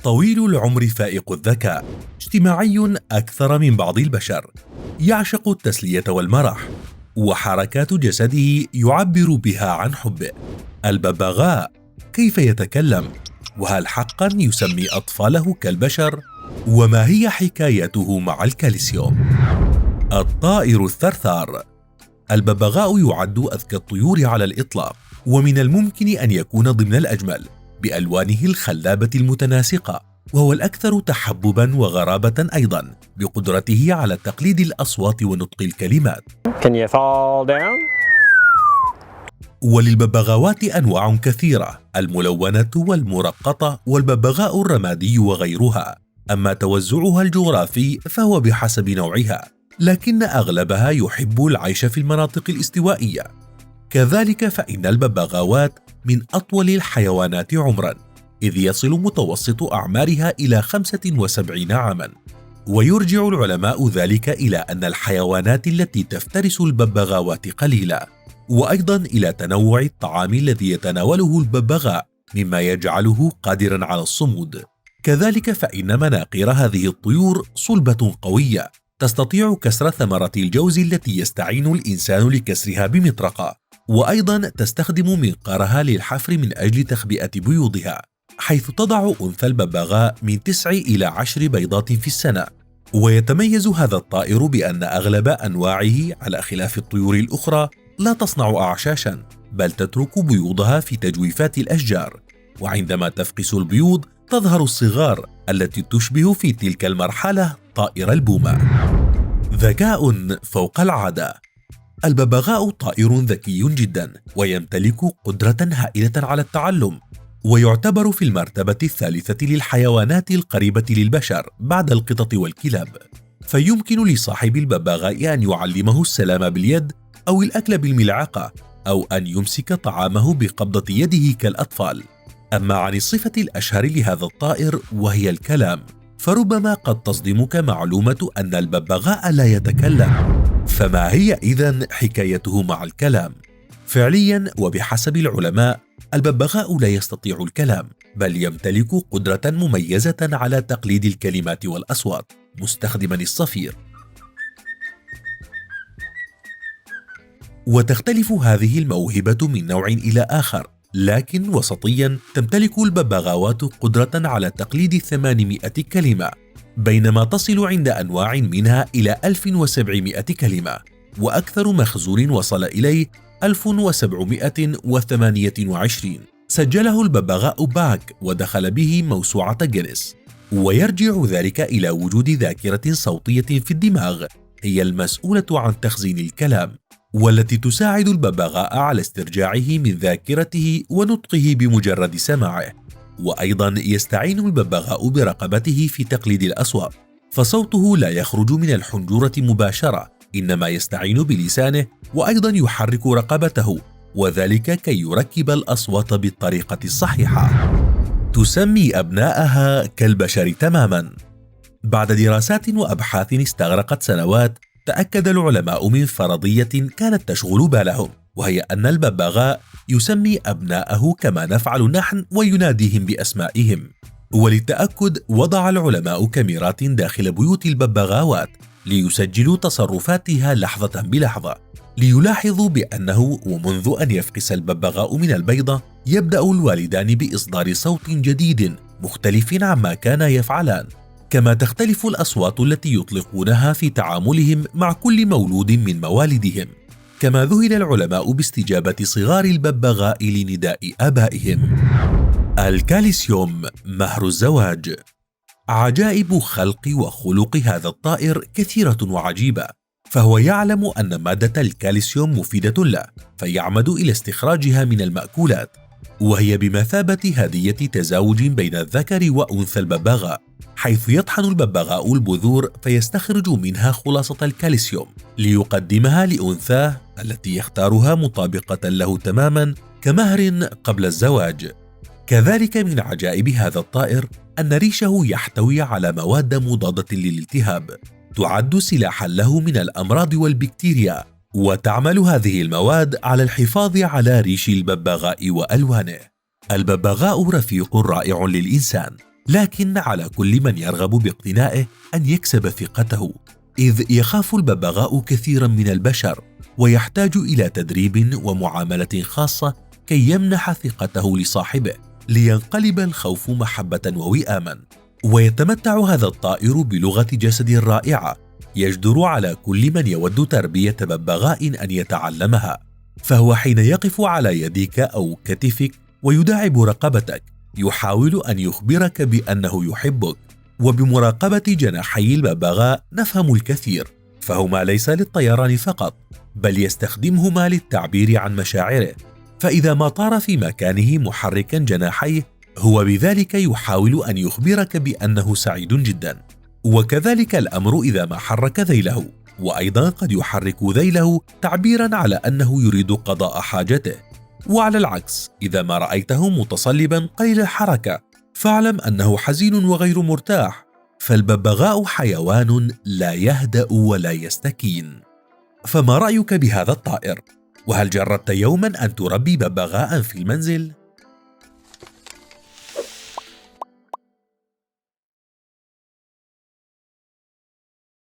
طويل العمر فائق الذكاء، اجتماعي أكثر من بعض البشر، يعشق التسلية والمرح، وحركات جسده يعبر بها عن حبه. الببغاء كيف يتكلم؟ وهل حقا يسمي أطفاله كالبشر؟ وما هي حكايته مع الكالسيوم؟ الطائر الثرثار. الببغاء يعد أذكى الطيور على الإطلاق، ومن الممكن أن يكون ضمن الأجمل بألوانه الخلابة المتناسقة، وهو الأكثر تحبباً وغرابة أيضاً بقدرته على تقليد الأصوات ونطق الكلمات. Can you fall down? وللببغاوات أنواع كثيرة، الملونة والمرقطة والببغاء الرمادي وغيرها. أما توزعها الجغرافي فهو بحسب نوعها، لكن أغلبها يحب العيش في المناطق الاستوائية. كذلك فإن الببغاوات من أطول الحيوانات عمراً، إذ يصل متوسط أعمارها إلى 75 عاماً. ويرجع العلماء ذلك إلى أن الحيوانات التي تفترس الببغاوات قليلة، وأيضاً إلى تنوع الطعام الذي يتناوله الببغاء مما يجعله قادراً على الصمود. كذلك فإن مناقير هذه الطيور صلبة قوية، تستطيع كسر ثمرة الجوز التي يستعين الإنسان لكسرها بمطرقة، وأيضاً تستخدم منقارها للحفر من أجل تخبئة بيوضها، حيث تضع أنثى الببغاء من 9 إلى 10 بيضات في السنة. ويتميز هذا الطائر بأن أغلب أنواعه على خلاف الطيور الأخرى لا تصنع أعشاشاً، بل تترك بيوضها في تجويفات الأشجار، وعندما تفقس البيوض تظهر الصغار التي تشبه في تلك المرحلة طائر البومة. ذكاء فوق العادة. الببغاء طائر ذكي جدا، ويمتلك قدرة هائلة على التعلم، ويعتبر في المرتبة الثالثة للحيوانات القريبة للبشر بعد القطط والكلاب. فيمكن لصاحب الببغاء أن يعلمه السلام باليد، أو الأكل بالملعقة، أو أن يمسك طعامه بقبضة يده كالأطفال. أما عن الصفة الأشهر لهذا الطائر وهي الكلام، فربما قد تصدمك معلومة أن الببغاء لا يتكلم. فما هي إذن حكايته مع الكلام؟ فعلياً وبحسب العلماء، الببغاء لا يستطيع الكلام، بل يمتلك قدرة مميزة على تقليد الكلمات والأصوات مستخدماً الصفير. وتختلف هذه الموهبة من نوع إلى آخر، لكن وسطياً تمتلك الببغاوات قدرة على تقليد 800 كلمة، بينما تصل عند أنواع منها إلى 1700 كلمة، وأكثر مخزون وصل إليه 1728 سجله الببغاء باك ودخل به موسوعة جينيس. ويرجع ذلك إلى وجود ذاكرة صوتية في الدماغ هي المسؤولة عن تخزين الكلام، والتي تساعد الببغاء على استرجاعه من ذاكرته ونطقه بمجرد سماعه. وأيضا يستعين الببغاء برقبته في تقليد الأصوات، فصوته لا يخرج من الحنجرة مباشرة، إنما يستعين بلسانه، وأيضا يحرك رقبته، وذلك كي يركب الأصوات بالطريقة الصحيحة. تسمي أبناءها كالبشر تماما. بعد دراسات وأبحاث استغرقت سنوات، تأكد العلماء من فرضية كانت تشغل بالهم، وهي أن الببغاء يسمي أبناءه كما نفعل نحن ويناديهم بأسمائهم. وللتأكد وضع العلماء كاميرات داخل بيوت الببغاوات ليسجلوا تصرفاتها لحظة بلحظة، ليلاحظوا بأنه ومنذ أن يفقس الببغاء من البيضة يبدأ الوالدان بإصدار صوت جديد مختلف عما كانا يفعلان، كما تختلف الأصوات التي يطلقونها في تعاملهم مع كل مولود من موالدهم. كما ذهل العلماء باستجابة صغار الببغاء لنداء آبائهم. الكالسيوم مهر الزواج. عجائب خلق وخلق هذا الطائر كثيرة وعجيبة، فهو يعلم أن مادة الكالسيوم مفيدة له، فيعمد إلى استخراجها من المأكولات، وهي بمثابة هدية تزاوج بين الذكر وأنثى الببغاء، حيث يطحن الببغاء البذور فيستخرج منها خلاصة الكالسيوم ليقدمها لأنثاه التي يختارها مطابقة له تماما كمهر قبل الزواج. كذلك من عجائب هذا الطائر أن ريشه يحتوي على مواد مضادة للالتهاب، تعد سلاحا له من الأمراض والبكتيريا، وتعمل هذه المواد على الحفاظ على ريش الببغاء وألوانه. الببغاء رفيق رائع للإنسان، لكن على كل من يرغب باقتنائه أن يكسب ثقته، إذ يخاف الببغاء كثيرا من البشر ويحتاج إلى تدريب ومعاملة خاصة كي يمنح ثقته لصاحبه، لينقلب الخوف محبة ووئاما. ويتمتع هذا الطائر بلغة جسد رائعة يجدر على كل من يود تربية ببغاء أن يتعلمها، فهو حين يقف على يديك أو كتفك ويداعب رقبتك يحاول أن يخبرك بأنه يحبك. وبمراقبة جناحي الببغاء نفهم الكثير، فهما ليس للطيران فقط بل يستخدمهما للتعبير عن مشاعره، فإذا ما طار في مكانه محركا جناحيه هو بذلك يحاول أن يخبرك بأنه سعيد جدا. وكذلك الأمر إذا ما حرك ذيله، وأيضا قد يحرك ذيله تعبيرا على أنه يريد قضاء حاجته. وعلى العكس إذا ما رأيته متصلبا قليل الحركة فاعلم أنه حزين وغير مرتاح، فالببغاء حيوان لا يهدأ ولا يستكين. فما رأيك بهذا الطائر؟ وهل جربت يوما أن تربي ببغاء في المنزل؟